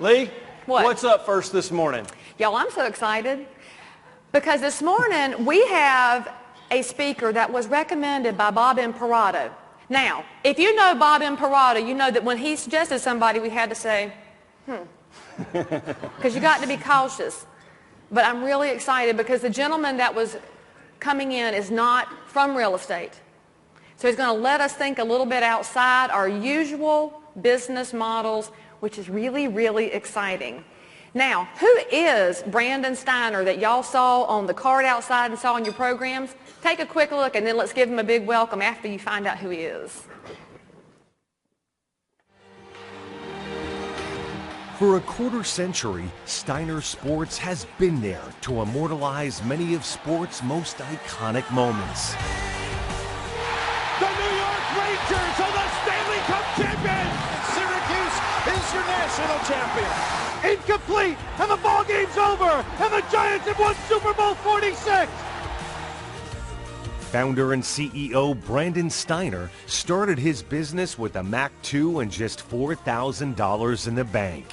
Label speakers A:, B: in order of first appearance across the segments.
A: Lee,
B: What?
A: what's up first this morning?
B: Y'all, I'm so excited because this morning we have a speaker that was recommended by Bob Imparato. Now, if you know Bob Imparato, you know that when he suggested somebody, we had to say, because you got to be cautious. But I'm really excited because the gentleman that was coming in is not from real estate. So he's going to let us think a little bit outside our usual business models, which is really, really exciting. Now, who is Brandon Steiner that y'all saw on the card outside and saw in your programs? Take a quick look and then let's give him a big welcome after you find out who he is.
C: For a quarter century, Steiner Sports has been there to immortalize many of sports' most iconic moments.
D: The New York Rangers are the Stanley Cup champions! Syracuse is your national champion! Incomplete, and the ball game's over, and the Giants have won Super Bowl 46!
C: Founder and CEO Brandon Steiner started his business with a Mac II and just $4,000 in the bank.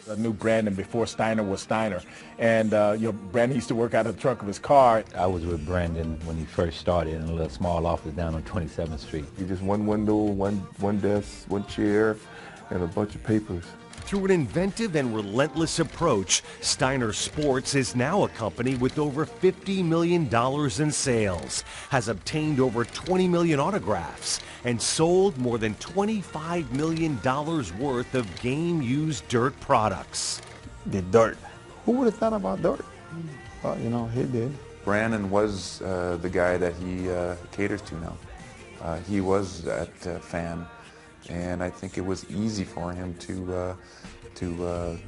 E: I knew Brandon before Steiner was Steiner, and Brandon used to work out of the trunk of his car.
F: I was with Brandon when he first started in a little small office down on 27th Street.
G: Just one window, one desk, one chair, and a bunch of papers.
C: Through an inventive and relentless approach, Steiner Sports is now a company with over $50 million in sales, has obtained over 20 million autographs, and sold more than $25 million worth of game-used dirt products.
G: The dirt. Who would have thought about dirt? Well, he did. Brandon was the guy that he caters to now. He was that fan. And I think it was easy for him to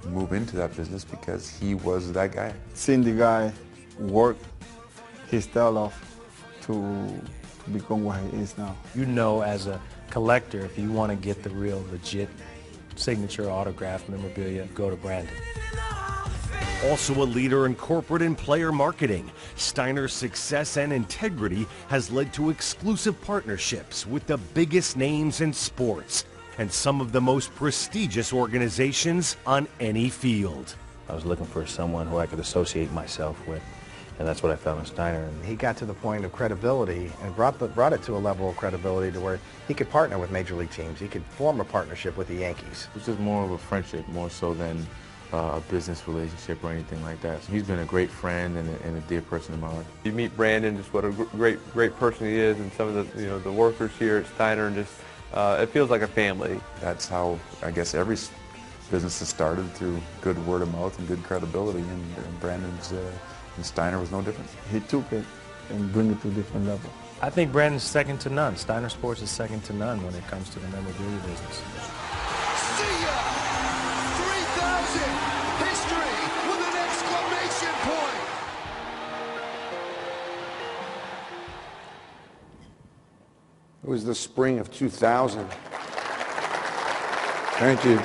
G: move into that business because he was that guy.
H: Seeing the guy work his tail off to become what he is now.
I: You know, as a collector, if you want to get the real legit signature autograph memorabilia, go to Brandon.
C: Also a leader in corporate and player marketing, Steiner's success and integrity has led to exclusive partnerships with the biggest names in sports and some of the most prestigious organizations on any field.
I: I was looking for someone who I could associate myself with, and that's what I found in Steiner. And
J: he got to the point of credibility and brought it to a level of credibility to where he could partner with major league teams. He could form a partnership with the Yankees.
G: It was just more of a friendship, more so than a business relationship or anything like that. So he's been a great friend and a dear person of mine.
K: You meet Brandon, just what a great person he is, and some of the the workers here at Steiner, and just it feels like a family.
G: That's how I guess every business has started, through good word of mouth and good credibility, and Brandon's and Steiner was no different.
H: He took it and bring it to a different level.
I: I think Brandon's second to none. Steiner Sports is second to none when it comes to the memorabilia business.
D: See ya! 3,000! History with an exclamation point!
L: It was the spring of 2000. Thank you.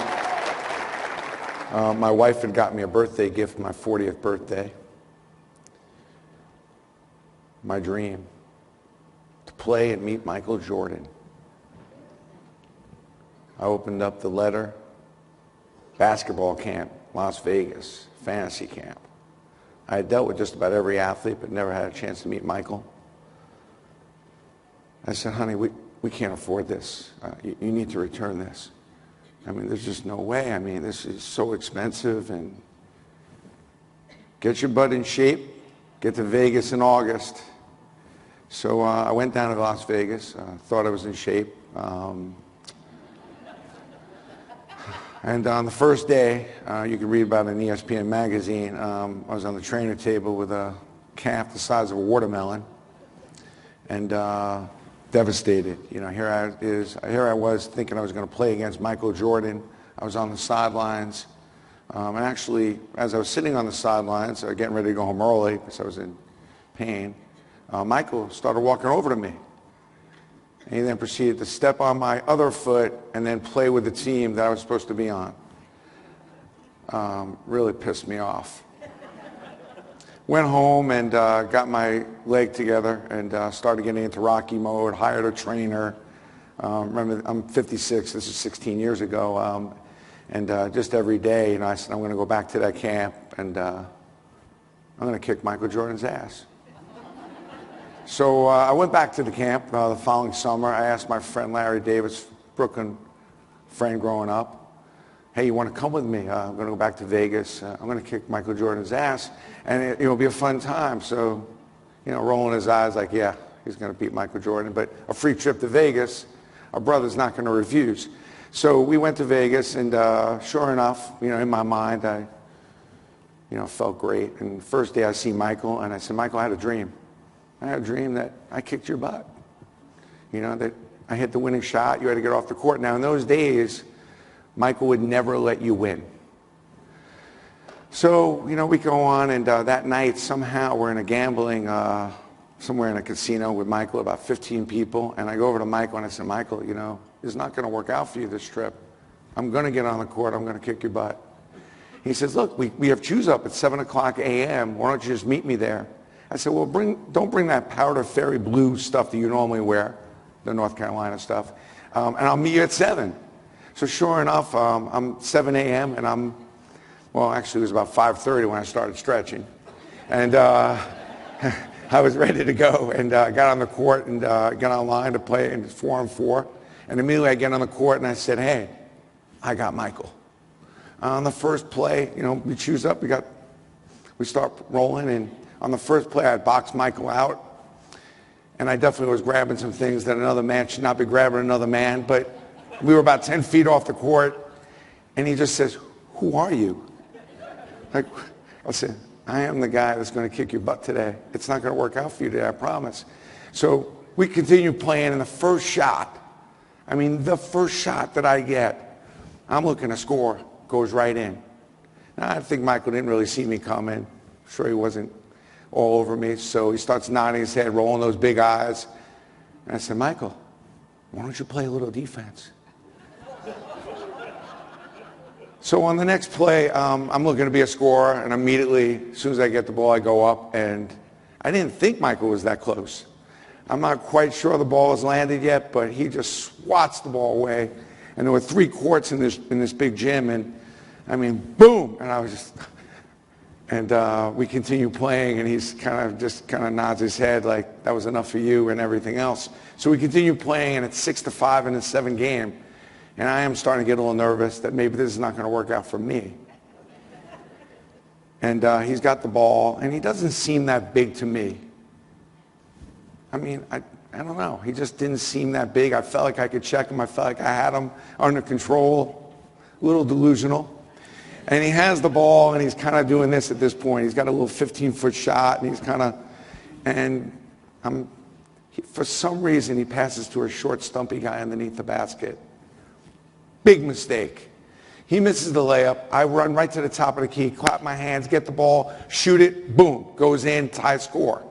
L: My wife had got me a birthday gift for my 40th birthday. My dream, to play and meet Michael Jordan. I opened up the letter, basketball camp, Las Vegas, fantasy camp. I had dealt with just about every athlete, but never had a chance to meet Michael. I said, honey, we can't afford this. You need to return this. I mean, there's just no way. I mean, this is so expensive, and get your butt in shape, get to Vegas in August. So I went down to Las Vegas, thought I was in shape. And on the first day, you can read about it in ESPN magazine, I was on the trainer table with a calf the size of a watermelon, and devastated. Here I was thinking I was going to play against Michael Jordan. I was on the sidelines. And actually, as I was sitting on the sidelines, getting ready to go home early because I was in pain, Michael started walking over to me. And he then proceeded to step on my other foot and then play with the team that I was supposed to be on. Really pissed me off. Went home and got my leg together and started getting into Rocky mode, hired a trainer. Remember, I'm 56, this is 16 years ago. And just every day, you know, I said, I'm going to go back to that camp, and I'm going to kick Michael Jordan's ass. So I went back to the camp the following summer. I asked my friend Larry Davis, Brooklyn friend growing up, hey, you want to come with me? I'm going to go back to Vegas. I'm going to kick Michael Jordan's ass, and it'll be a fun time. So, you know, rolling his eyes like, yeah, he's going to beat Michael Jordan. But a free trip to Vegas, our brother's not going to refuse. So we went to Vegas, and sure enough, you know, in my mind, I, you know, felt great. And the first day I see Michael, and I said, Michael, I had a dream. I had a dream that I kicked your butt. You know, that I hit the winning shot. You had to get off the court. Now, in those days, Michael would never let you win. So, you know, we go on, and that night, somehow, we're in a gambling, somewhere in a casino with Michael, about 15 people. And I go over to Michael, and I said, Michael, you know, it's not going to work out for you this trip. I'm going to get on the court. I'm going to kick your butt. He says, look, we have choose up at 7 o'clock a.m. Why don't you just meet me there? I said, well, don't bring that powder fairy blue stuff that you normally wear, the North Carolina stuff, and I'll meet you at 7. So sure enough, I'm 7 a.m. and well, actually it was about 5:30 when I started stretching. And I was ready to go, and got on the court and got online to play in 4-on-4. And immediately I get on the court and I said, hey, I got Michael. On the first play, you know, we choose up, we start rolling, and on the first play I boxed Michael out. And I definitely was grabbing some things that another man should not be grabbing another man, but we were about 10 feet off the court, and he just says, who are you? Like, I said, I am the guy that's going to kick your butt today. It's not going to work out for you today, I promise. So we continue playing, and the first shot, I mean, the first shot that I get, I'm looking to score, goes right in. Now, I think Michael didn't really see me coming. I'm sure he wasn't all over me, so he starts nodding his head, rolling those big eyes. And I said, Michael, why don't you play a little defense? So on the next play, I'm looking to be a scorer, and immediately, as soon as I get the ball, I go up, and I didn't think Michael was that close. I'm not quite sure the ball has landed yet, but he just swats the ball away. And there were 3 courts in this big gym, and I mean, boom! And I was just, and we continue playing, and he's kind of nods his head like that was enough for you and everything else. So we continue playing, and it's 6-5 in a 7 game. And I am starting to get a little nervous that maybe this is not going to work out for me. And he's got the ball, and he doesn't seem that big to me. I mean, I don't know. He just didn't seem that big. I felt like I could check him. I felt like I had him under control, a little delusional. And he has the ball, and he's kind of doing this at this point. He's got a little 15-foot shot, and he's kind of, and for some reason, he passes to a short, stumpy guy underneath the basket. Big mistake. He misses the layup. I run right to the top of the key, clap my hands, get the ball, shoot it, boom, goes in, tie score.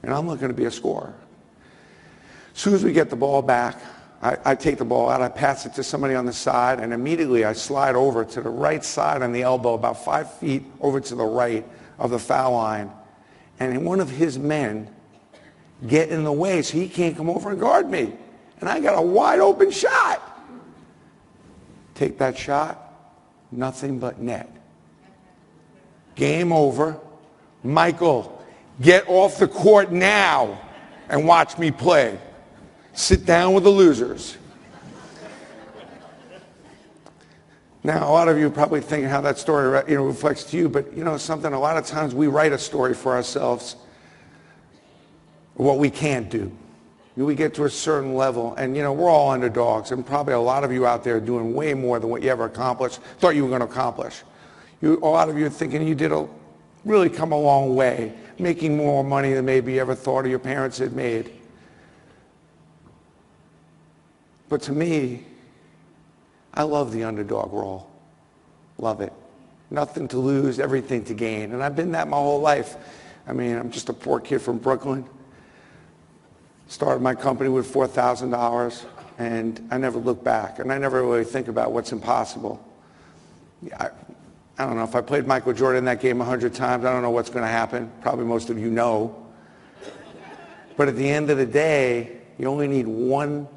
L: And I'm looking to be a scorer. As soon as we get the ball back, I take the ball out, I pass it to somebody on the side, and immediately I slide over to the right side on the elbow, about 5 feet over to the right of the foul line. And one of his men get in the way so he can't come over and guard me. And I got a wide open shot. Take that shot, nothing but net. Game over. Michael, get off the court now and watch me play. Sit down with the losers. Now, a lot of you are probably thinking how that story reflects to you, but something, a lot of times we write a story for ourselves, what we can't do. We get to a certain level, and we're all underdogs, and probably a lot of you out there are doing way more than what you ever accomplished, thought you were going to accomplish. A lot of you are thinking you did really come a long way, making more money than maybe you ever thought or your parents had made. But to me, I love the underdog role. Love it. Nothing to lose, everything to gain. And I've been that my whole life. I mean, I'm just a poor kid from Brooklyn. Started my company with $4,000, and I never look back, and I never really think about what's impossible. I don't know, if I played Michael Jordan in that game 100 times, I don't know what's going to happen. Probably most of you know. But at the end of the day, you only need one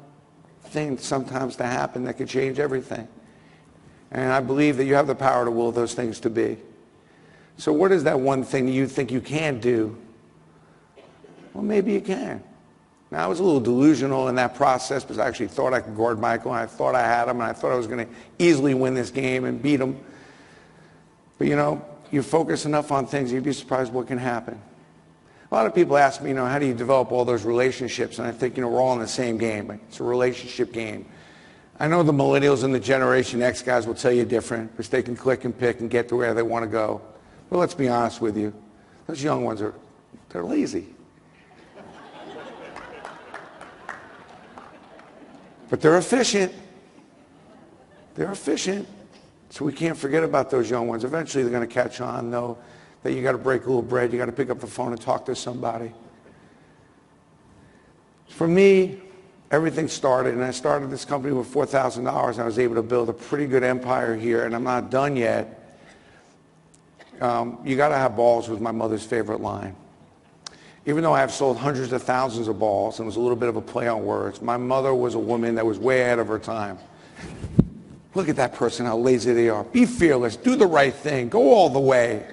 L: thing sometimes to happen that could change everything. And I believe that you have the power to will those things to be. So what is that one thing you think you can't do? Well, maybe you can. Now, I was a little delusional in that process because I actually thought I could guard Michael, and I thought I had him, and I thought I was going to easily win this game and beat him. But, you know, you focus enough on things, you'd be surprised what can happen. A lot of people ask me, you know, how do you develop all those relationships? And I think, you know, we're all in the same game. It's a relationship game. I know the millennials and the Generation X guys will tell you different because they can click and pick and get to where they want to go. But let's be honest with you. Those young ones they're lazy. But they're efficient. They're efficient. So we can't forget about those young ones. Eventually they're going to catch on, know that you got to break a little bread, you got to pick up the phone and talk to somebody. For me, everything started, and I started this company with $4,000, and I was able to build a pretty good empire here, and I'm not done yet. You got to have balls was my mother's favorite line. Even though I have sold hundreds of thousands of balls, and it was a little bit of a play on words, my mother was a woman that was way ahead of her time. Look at that person, how lazy they are. Be fearless, do the right thing, go all the way.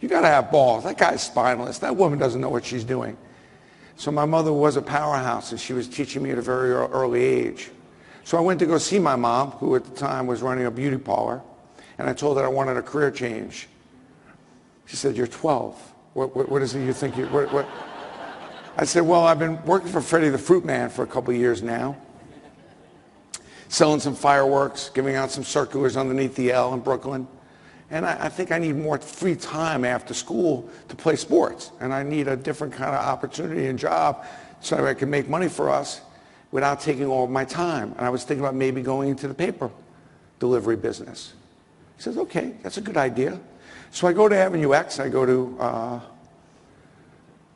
L: You got to have balls. That guy's spineless. That woman doesn't know what she's doing. So my mother was a powerhouse, and she was teaching me at a very early age. So I went to go see my mom, who at the time was running a beauty parlor, and I told her I wanted a career change. She said, "You're 12. What is it you think you... What? I said, well, I've been working for Freddie the Fruit Man for a couple of years now, selling some fireworks, giving out some circulars underneath the L in Brooklyn. And I think I need more free time after school to play sports. And I need a different kind of opportunity and job so I can make money for us without taking all of my time. And I was thinking about maybe going into the paper delivery business." He says, "Okay, that's a good idea." So I go to Avenue X. I go to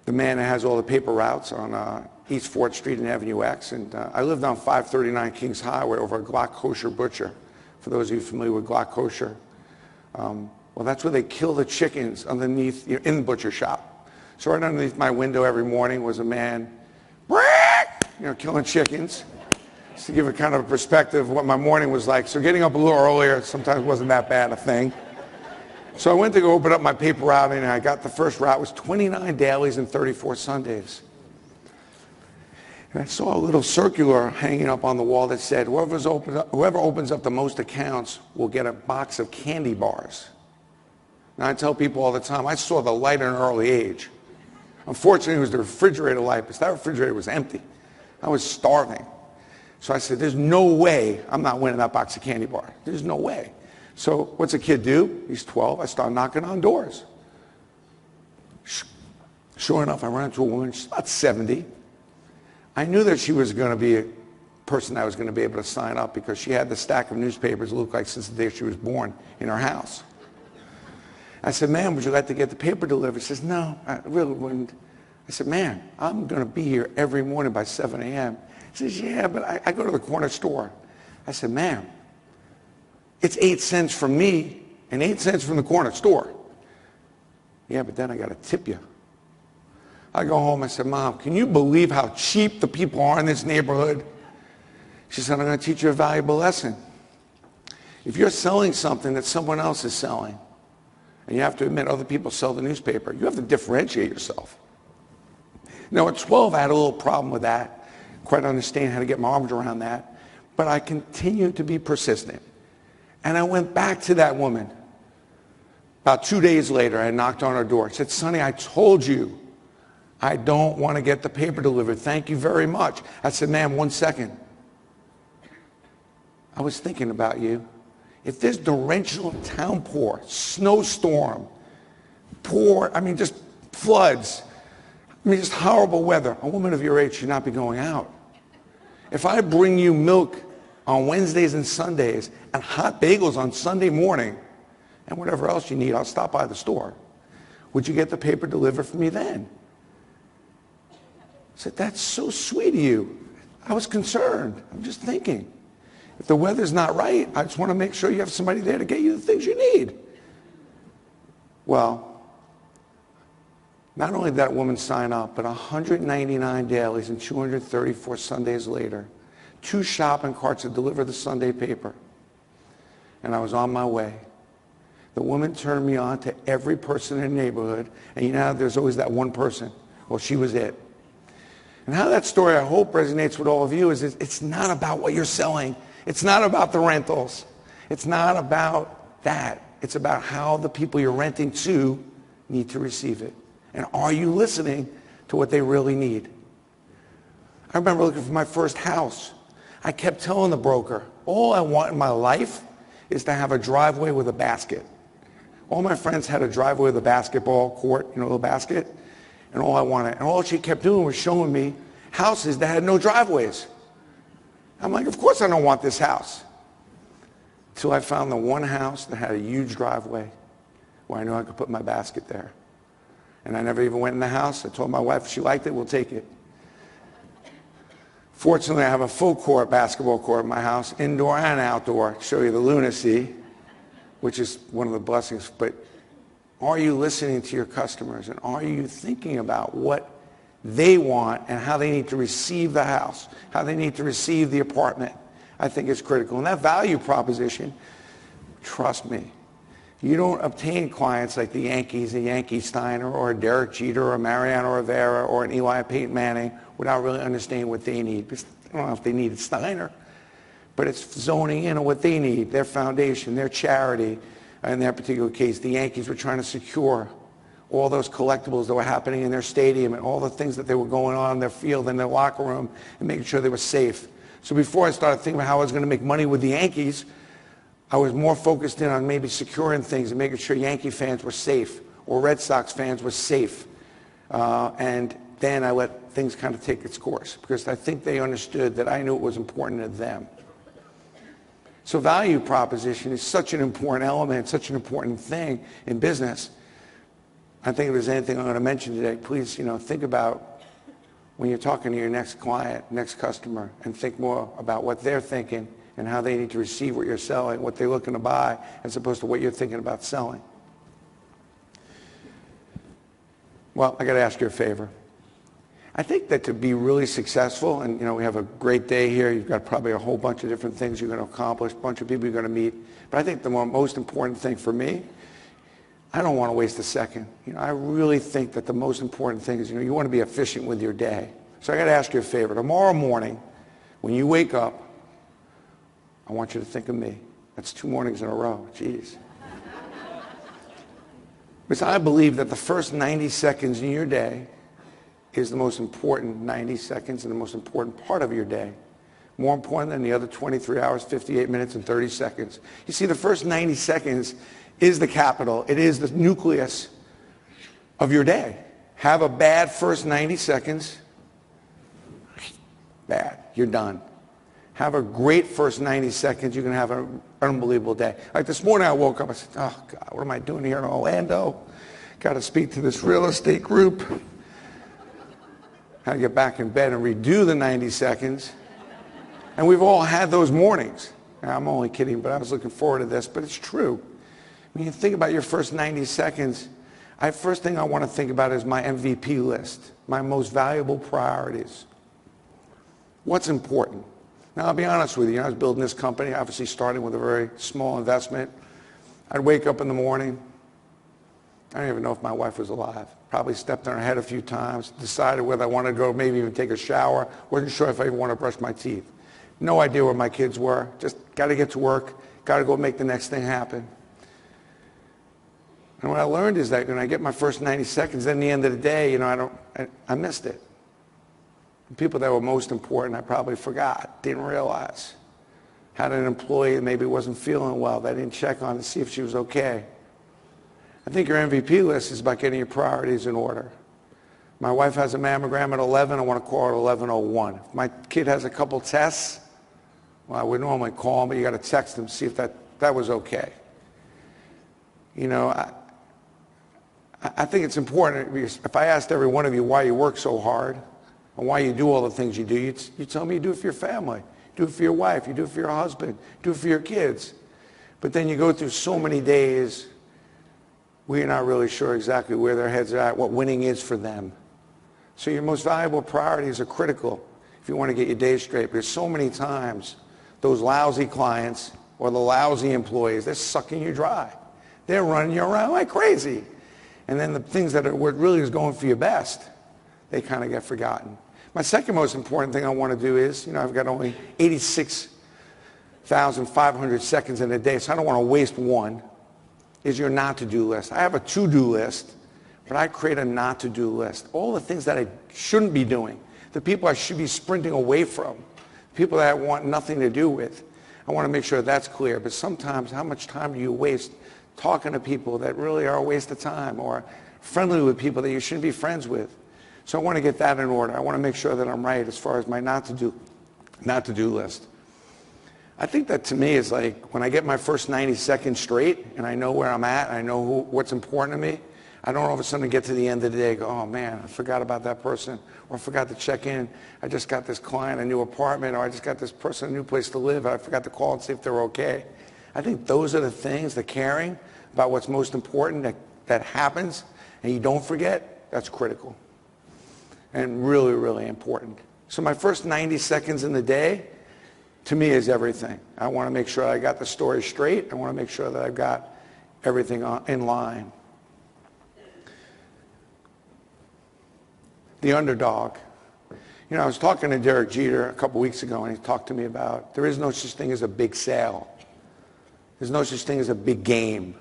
L: the man that has all the paper routes on East 4th Street and Avenue X. And I lived on 539 Kings Highway over a Glock Kosher butcher. For those of you familiar with Glock Kosher. Well, that's where they kill the chickens underneath, in the butcher shop. So right underneath my window every morning was a man, killing chickens. Just to give a kind of a perspective of what my morning was like. So getting up a little earlier sometimes wasn't that bad a thing. So I went to go open up my paper route, and I got the first route. It was 29 dailies and 34 Sundays. And I saw a little circular hanging up on the wall that said, whoever opens up the most accounts will get a box of candy bars. Now, I tell people all the time, I saw the light at an early age. Unfortunately, it was the refrigerator light, because that refrigerator was empty. I was starving. So I said, there's no way I'm not winning that box of candy bar. There's no way. So what's a kid do? He's 12. I start knocking on doors. Sure enough, I ran into a woman. She's about 70. I knew that she was going to be a person I was going to be able to sign up because she had the stack of newspapers look like since the day she was born in her house. I said, "Ma'am, would you like to get the paper delivered?" She says, "No, I really wouldn't." I said, "Ma'am, I'm going to be here every morning by 7 a.m. She says, "Yeah, but I go to the corner store." I said, "Ma'am, it's 8 cents from me and 8 cents from the corner store." "Yeah, but then I got to tip you." I go home, I said, "Mom, can you believe how cheap the people are in this neighborhood?" She said, "I'm going to teach you a valuable lesson. If you're selling something that someone else is selling, and you have to admit other people sell the newspaper, you have to differentiate yourself." Now, at 12, I had a little problem with that. Quite understand how to get my arms around that. But I continued to be persistent. And I went back to that woman. About 2 days later, I knocked on her door. I said, "Sonny, I told you I don't want to get the paper delivered. Thank you very much." I said, "Ma'am, 1 second. I was thinking about you. If there's torrential downpour, snowstorm, just floods, just horrible weather, a woman of your age should not be going out. If I bring you milk on Wednesdays and Sundays and hot bagels on Sunday morning and whatever else you need, I'll stop by the store. Would you get the paper delivered for me then?" I said, "That's so sweet of you." I was concerned. I'm just thinking, if the weather's not right, I just want to make sure you have somebody there to get you the things you need. Well, not only did that woman sign up, but 199 dailies and 234 Sundays later, 2 shopping carts to deliver the Sunday paper. and I was on my way. The woman turned me on to every person in the neighborhood, and you know, there's always that one person. Well, she was it. And how that story, I hope, resonates with all of you is it's not about what you're selling. It's not about the rentals. It's not about that. It's about how the people you're renting to need to receive it. And are you listening to what they really need? I remember looking for my first house. I kept telling the broker, all I want in my life is to have a driveway with a basket. All my friends had a driveway with a basketball court, you know, a little basket, and all I wanted. And all she kept doing was showing me houses that had no driveways. I'm like, of course I don't want this house. Until I found the one house that had a huge driveway where I knew I could put my basket there. And I never even went in the house. I told my wife if she liked it, we'll take it. Fortunately, I have a full court basketball court in my house, indoor and outdoor, to show you the lunacy, which is one of the blessings. But are you listening to your customers, and are you thinking about what they want and how they need to receive the house, how they need to receive the apartment? I think it's critical. And that value proposition, trust me, you don't obtain clients like the Yankees, a Yankee Steiner, or a Derek Jeter, or a Mariano Rivera, or an Eli Peyton Manning without really understanding what they need. Because I don't know if they needed Steiner, but it's zoning in on what they need, their foundation, their charity. In their particular case, the Yankees were trying to secure all those collectibles that were happening in their stadium and all the things that they were going on in their field and their locker room and making sure they were safe. So before I started thinking about how I was going to make money with the Yankees, I was more focused in on maybe securing things and making sure Yankee fans were safe or Red Sox fans were safe. And then I let things kind of take its course because I think they understood that I knew it was important to them. So value proposition is such an important element, such an important thing in business. I think if there's anything I'm going to mention today, please, think about when you're talking to your next client, next customer, and think more about what they're thinking and how they need to receive what you're selling, what they're looking to buy, as opposed to what you're thinking about selling. Well, I got to ask you a favor. I think that to be really successful, and we have a great day here, you've got probably a whole bunch of different things you're going to accomplish, a bunch of people you're going to meet, but I think the most important thing for me, I don't want to waste a second. I really think that the most important thing is, you want to be efficient with your day. So I got to ask you a favor. Tomorrow morning, when you wake up, I want you to think of me. That's 2 mornings in a row. Jeez. Because I believe that the first 90 seconds in your day is the most important 90 seconds and the most important part of your day. More important than the other 23 hours, 58 minutes, and 30 seconds. You see, the first 90 seconds is the capital. It is the nucleus of your day. Have a bad first 90 seconds, bad, you're done. Have a great first 90 seconds, you're going to have an unbelievable day. Like this morning I woke up, I said, oh God, what am I doing here in Orlando? Got to speak to this real estate group. Had to get back in bed and redo the 90 seconds. And we've all had those mornings. Now, I'm only kidding, but I was looking forward to this, but it's true. When you think about your first 90 seconds, first thing I want to think about is my MVP list, my most valuable priorities. What's important? Now, I'll be honest with you. I was building this company, obviously starting with a very small investment. I'd wake up in the morning. I don't even know if my wife was alive. Probably stepped on her head a few times, decided whether I wanted to go maybe even take a shower. Wasn't sure if I even wanted to brush my teeth. No idea where my kids were. Just got to get to work. Got to go make the next thing happen. And what I learned is that when I get my first 90 seconds, then at the end of the day, I missed it. The people that were most important, I probably forgot, didn't realize. Had an employee that maybe wasn't feeling well, that I didn't check on to see if she was okay. I think your MVP list is about getting your priorities in order. My wife has a mammogram at 11, I want to call her at 11:01. If my kid has a couple tests, well, I would normally call him, but you got to text him, see if that was okay. I think it's important, because if I asked every one of you why you work so hard, and why you do all the things you do, you tell me you do it for your family, do it for your wife, you do it for your husband, do it for your kids. But then you go through so many days where you're not really sure exactly where their heads are at, what winning is for them. So your most valuable priorities are critical if you want to get your day straight, because so many times those lousy clients or the lousy employees, they're sucking you dry. They're running you around like crazy. And then the things that are what really is going for your best, they kind of get forgotten. My second most important thing I want to do is, I've got only 86,500 seconds in a day, so I don't want to waste one, is your not-to-do list. I have a to-do list, but I create a not-to-do list. All the things that I shouldn't be doing, the people I should be sprinting away from, people that I want nothing to do with. I want to make sure that's clear. But sometimes, how much time do you waste talking to people that really are a waste of time, or friendly with people that you shouldn't be friends with? So I want to get that in order. I want to make sure that I'm right as far as my not-to-do list. I think that to me is like when I get my first 90 seconds straight and I know where I'm at, I know what's important to me, I don't all of a sudden get to the end of the day and go, oh man, I forgot about that person, or I forgot to check in. I just got this client a new apartment, or I just got this person a new place to live, and I forgot to call and see if they're okay. I think those are the things, the caring about what's most important that happens and you don't forget, that's critical and really, really important. So my first 90 seconds in the day, to me, is everything. I want to make sure I got the story straight. I want to make sure that I've got everything in line. The underdog. I was talking to Derek Jeter a couple weeks ago, and he talked to me about there is no such thing as a big sale. There's no such thing as a big game.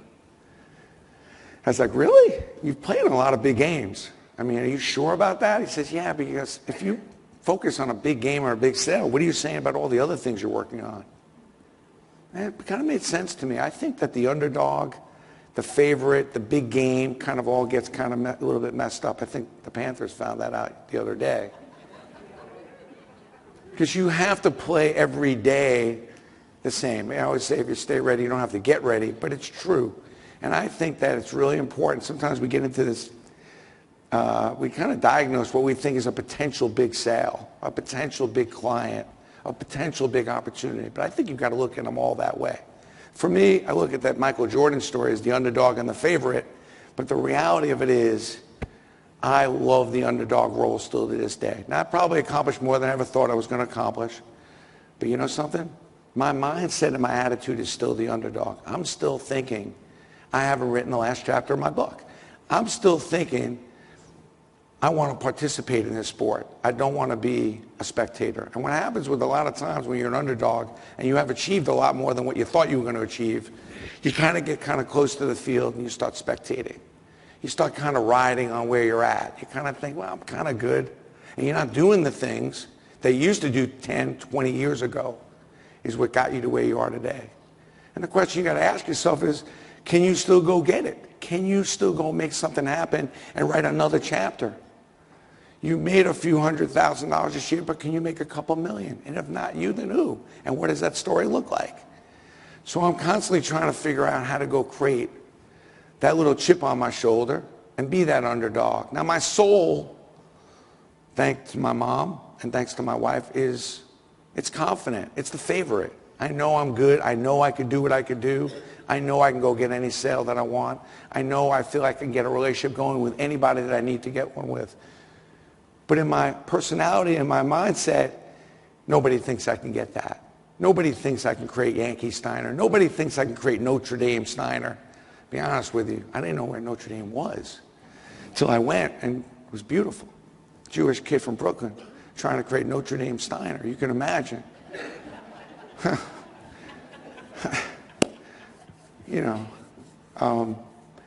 L: I was like, really? You've played in a lot of big games. I mean, are you sure about that? He says, yeah, because if you focus on a big game or a big sale, what are you saying about all the other things you're working on? And it kind of made sense to me. I think that the underdog, the favorite, the big game kind of all gets kind of a little bit messed up. I think the Panthers found that out the other day. Because you have to play every day the same. I always say if you stay ready, you don't have to get ready, but it's true. And I think that it's really important. Sometimes we get into this, we kind of diagnose what we think is a potential big sale, a potential big client, a potential big opportunity. But I think you've got to look at them all that way. For me, I look at that Michael Jordan story as the underdog and the favorite, but the reality of it is I love the underdog role still to this day. Now, I probably accomplished more than I ever thought I was going to accomplish, but you know something? My mindset and my attitude is still the underdog. I'm still thinking I haven't written the last chapter of my book. I'm still thinking I want to participate in this sport. I don't want to be a spectator. And what happens with a lot of times when you're an underdog and you have achieved a lot more than what you thought you were going to achieve, you kind of get kind of close to the field and you start spectating. You start kind of riding on where you're at. You kind of think, well, I'm kind of good. And you're not doing the things that you used to do 10, 20 years ago is what got you to where you are today. And the question you got to ask yourself is, can you still go get it? Can you still go make something happen and write another chapter? You made a few $100,000 this year, but can you make a couple million? And if not you, then who? And what does that story look like? So I'm constantly trying to figure out how to go create that little chip on my shoulder and be that underdog. Now my soul, thanks to my mom and thanks to my wife, it's confident. It's the favorite. I know I'm good. I know I could do what I could do. I know I can go get any sale that I want. I know I feel I can get a relationship going with anybody that I need to get one with. But in my personality and my mindset, nobody thinks I can get that. Nobody thinks I can create Yankee Steiner. Nobody thinks I can create Notre Dame Steiner. To be honest with you, I didn't know where Notre Dame was until I went, and it was beautiful. Jewish kid from Brooklyn trying to create Notre Dame Steiner. You can imagine.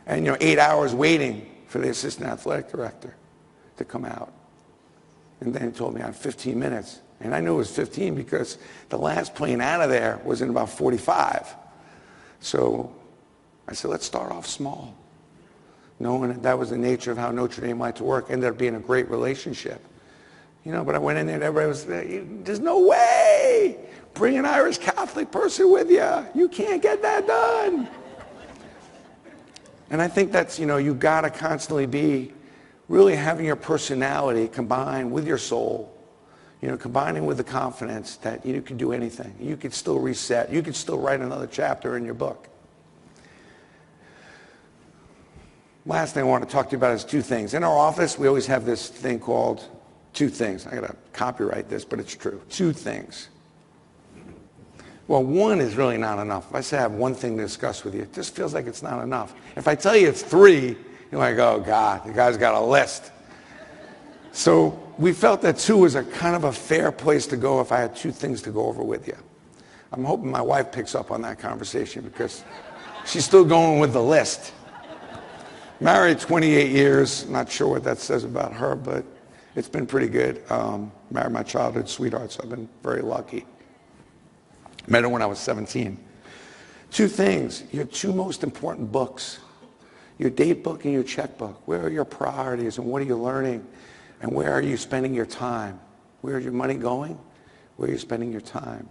L: And 8 hours waiting for the assistant athletic director to come out. And then he told me I had 15 minutes. And I knew it was 15 because the last plane out of there was in about 45. So I said, let's start off small. Knowing that was the nature of how Notre Dame liked to work. Ended up being a great relationship. But I went in there and everybody was, there's no way. Bring an Irish Catholic person with you. You can't get that done. And I think that's, you've got to constantly be really having your personality combined with your soul, combining with the confidence that you can do anything. You can still reset. You can still write another chapter in your book. Last thing I want to talk to you about is two things. In our office, we always have this thing called two things. I got to copyright this, but it's true. Two things. Well, one is really not enough. If I say I have one thing to discuss with you, it just feels like it's not enough. If I tell you it's 3, you're like, oh God, the guy's got a list. So we felt that 2 was a kind of a fair place to go if I had 2 things to go over with you. I'm hoping my wife picks up on that conversation because she's still going with the list. Married 28 years, not sure what that says about her, but it's been pretty good. Married my childhood sweetheart, so I've been very lucky. Met her when I was 17. 2 things, your 2 most important books, your date book and your checkbook. Where are your priorities and what are you learning? And where are you spending your time? Where is your money going? Where are you spending your time?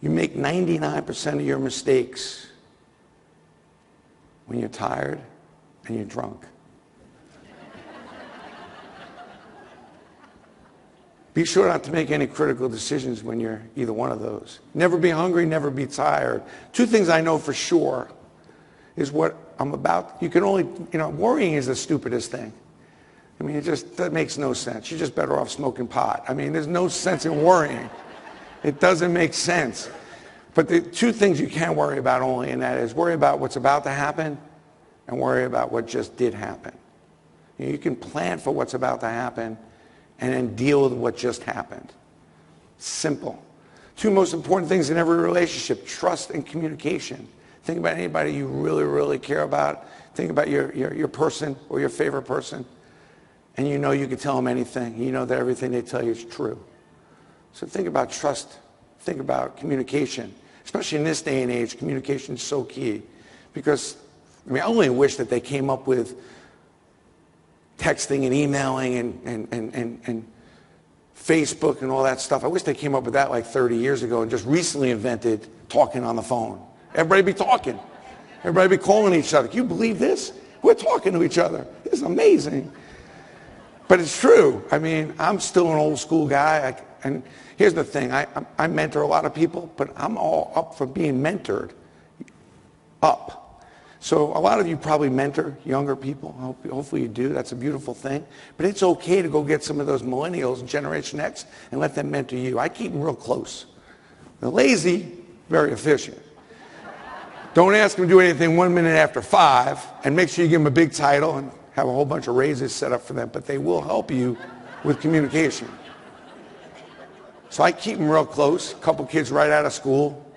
L: You make 99% of your mistakes when you're tired and you're drunk. Be sure not to make any critical decisions when you're either one of those. Never be hungry, never be tired. 2 things I know for sure is what I'm about. You can only, worrying is the stupidest thing. I mean, that makes no sense. You're just better off smoking pot. I mean, there's no sense in worrying. It doesn't make sense. But the 2 things you can worry about only, and that is worry about what's about to happen and worry about what just did happen. You can plan for what's about to happen and then deal with what just happened. Simple. 2 most important things in every relationship, trust and communication. Think about anybody you really, really care about. Think about your person or your favorite person. And you know you can tell them anything. You know that everything they tell you is true. So think about trust. Think about communication. Especially in this day and age, communication is so key. Because, I only wish that they came up with texting and emailing and Facebook and all that stuff. I wish they came up with that like 30 years ago and just recently invented talking on the phone. Everybody be talking. Everybody be calling each other. Can you believe this? We're talking to each other. It's amazing. But it's true. I mean, I'm still an old school guy. And here's the thing. I mentor a lot of people, but I'm all up for being mentored. Up. So a lot of you probably mentor younger people. Hopefully you do. That's a beautiful thing. But it's okay to go get some of those millennials and Generation X and let them mentor you. I keep them real close. They're lazy, very efficient. Don't ask them to do anything 1 minute after 5, and make sure you give them a big title and have a whole bunch of raises set up for them. But they will help you with communication. So I keep them real close. A couple kids right out of school.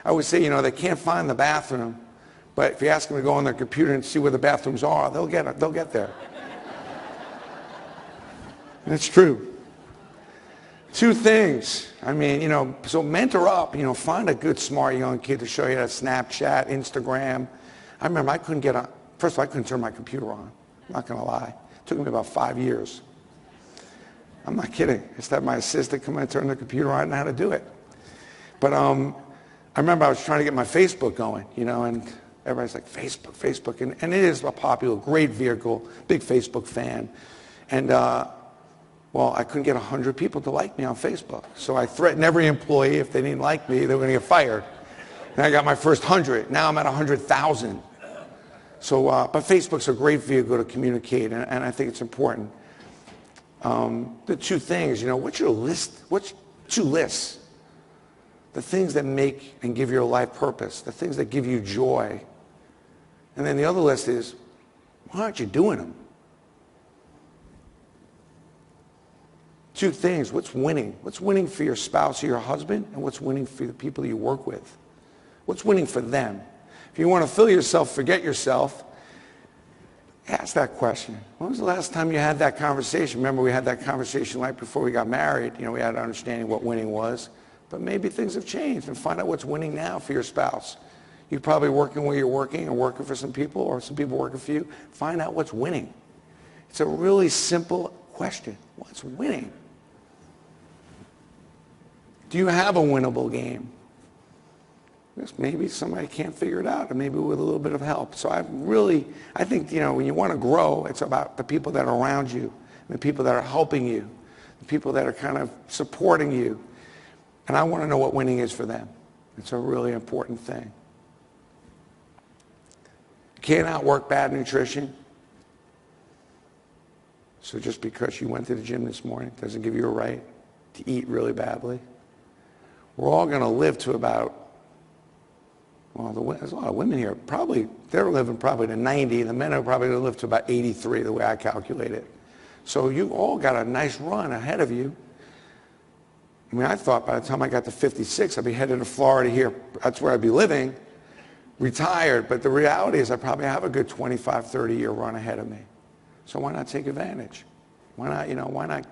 L: I always say, they can't find the bathroom. But if you ask them to go on their computer and see where the bathrooms are, they'll get there. And it's true. 2 things. So mentor up. Find a good, smart young kid to show you how to Snapchat, Instagram. I remember first of all, I couldn't turn my computer on. I'm not going to lie. It took me about 5 years. I'm not kidding. I just had my assistant come in and turn the computer on. I didn't know how to do it. But I remember I was trying to get my Facebook going, and everybody's like, Facebook. And it is a popular, great vehicle, big Facebook fan. And, I couldn't get 100 people to like me on Facebook. So I threatened every employee if they didn't like me, they were going to get fired. And I got my first 100. Now I'm at 100,000. So, but Facebook's a great vehicle to communicate, and I think it's important. The 2 things, what's your list? What's 2 lists? The things that make and give your life purpose, the things that give you joy. And then the other list is, why aren't you doing them? 2 things, what's winning? What's winning for your spouse or your husband, and what's winning for the people you work with? What's winning for them? If you want to fill yourself, forget yourself, ask that question. When was the last time you had that conversation? Remember, we had that conversation right before we got married. We had an understanding what winning was. But maybe things have changed, and find out what's winning now for your spouse. You're probably working where you're working and working for some people, or some people working for you. Find out what's winning. It's a really simple question. What's winning? Do you have a winnable game? Maybe somebody can't figure it out, and maybe with a little bit of help. So I think, when you want to grow, it's about the people that are around you, the people that are helping you, the people that are kind of supporting you. And I want to know what winning is for them. It's a really important thing. You can't outwork bad nutrition. So just because you went to the gym this morning doesn't give you a right to eat really badly. we're all going to live to about, well, there's a lot of women here. Probably, they're living probably to 90. The men are probably going to live to about 83, the way I calculate it. So you all got a nice run ahead of you. I mean, I thought by the time I got to 56, I'd be headed to Florida here. That's where I'd be living, retired. But the reality is I probably have a good 25, 30-year run ahead of me. So why not take advantage? Why not, why not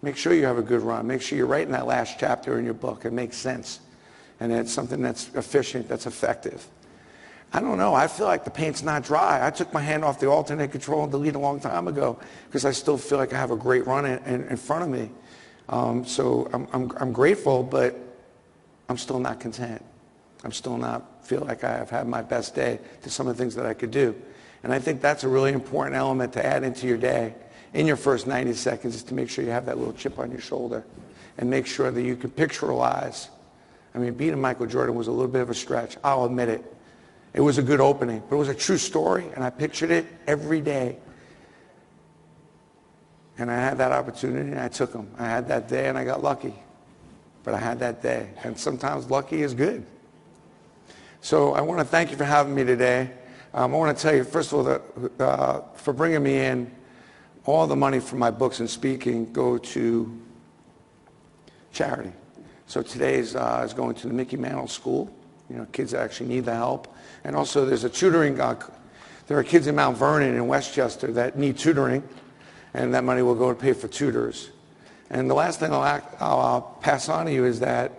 L: make sure you have a good run? Make sure you're writing that last chapter in your book. It makes sense. And it's something that's efficient, that's effective. I don't know. I feel like the paint's not dry. I took my hand off the alternate control and delete a long time ago because I still feel like I have a great run in front of me. So I'm grateful, but I'm still not content. I'm still not feel like I have had my best day to some of the things that I could do. And I think that's a really important element to add into your day in your first 90 seconds is to make sure you have that little chip on your shoulder and make sure that you can pictorialize. I mean, beating Michael Jordan was a little bit of a stretch. I'll admit it. It was a good opening, but it was a true story, and I pictured it every day. And I had that opportunity, and I took them. I had that day, and I got lucky. But I had that day, and sometimes lucky is good. So I want to thank you for having me today. I want to tell you, first of all, for bringing me in. All the money from my books and speaking go to charity. So today's is going to the Mickey Mantle School. Kids that actually need the help. And also there's a tutoring, there are kids in Mount Vernon and Westchester that need tutoring, and that money will go to pay for tutors. And the last thing I'll pass on to you is that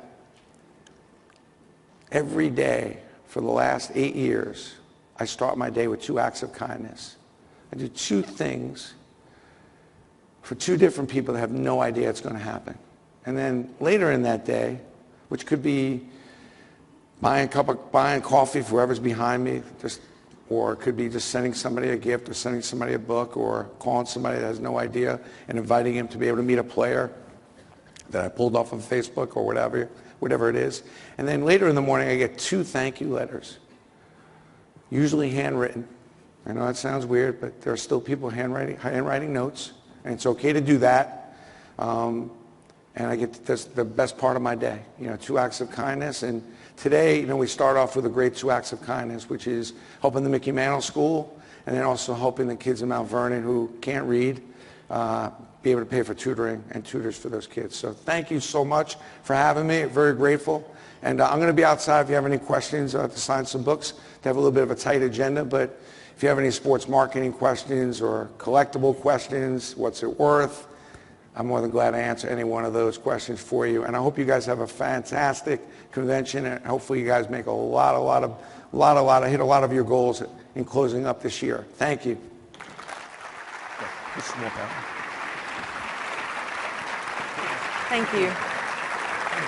L: every day for the last 8 years, I start my day with 2 acts of kindness. I do 2 things for 2 different people that have no idea it's going to happen. And then later in that day, which could be buying coffee for whoever's behind me, or it could be just sending somebody a gift or sending somebody a book or calling somebody that has no idea and inviting him to be able to meet a player that I pulled off of Facebook or whatever it is. And then later in the morning, I get 2 thank you letters, usually handwritten. I know that sounds weird, but there are still people handwriting notes, and it's okay to do that. And I get that's the best part of my day, 2 acts of kindness. And today, we start off with a great 2 acts of kindness, which is helping the Mickey Mantle School, and then also helping the kids in Mount Vernon who can't read be able to pay for tutoring and tutors for those kids. So thank you so much for having me. Very grateful. And I'm going to be outside if you have any questions to sign some books. To have a little bit of a tight agenda, but if you have any sports marketing questions or collectible questions, what's it worth? I'm more than glad to answer any one of those questions for you. And I hope you guys have a fantastic convention, and hopefully you guys make hit a lot of your goals in closing up this year. Thank you.
B: Thank you.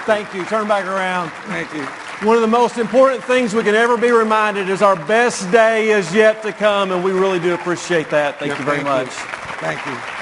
D: Thank you. Turn back around.
L: Thank you.
D: One of the most important things we can ever be reminded is our best day is yet to come, and we really do appreciate that. Thank you very much.
L: Thank you.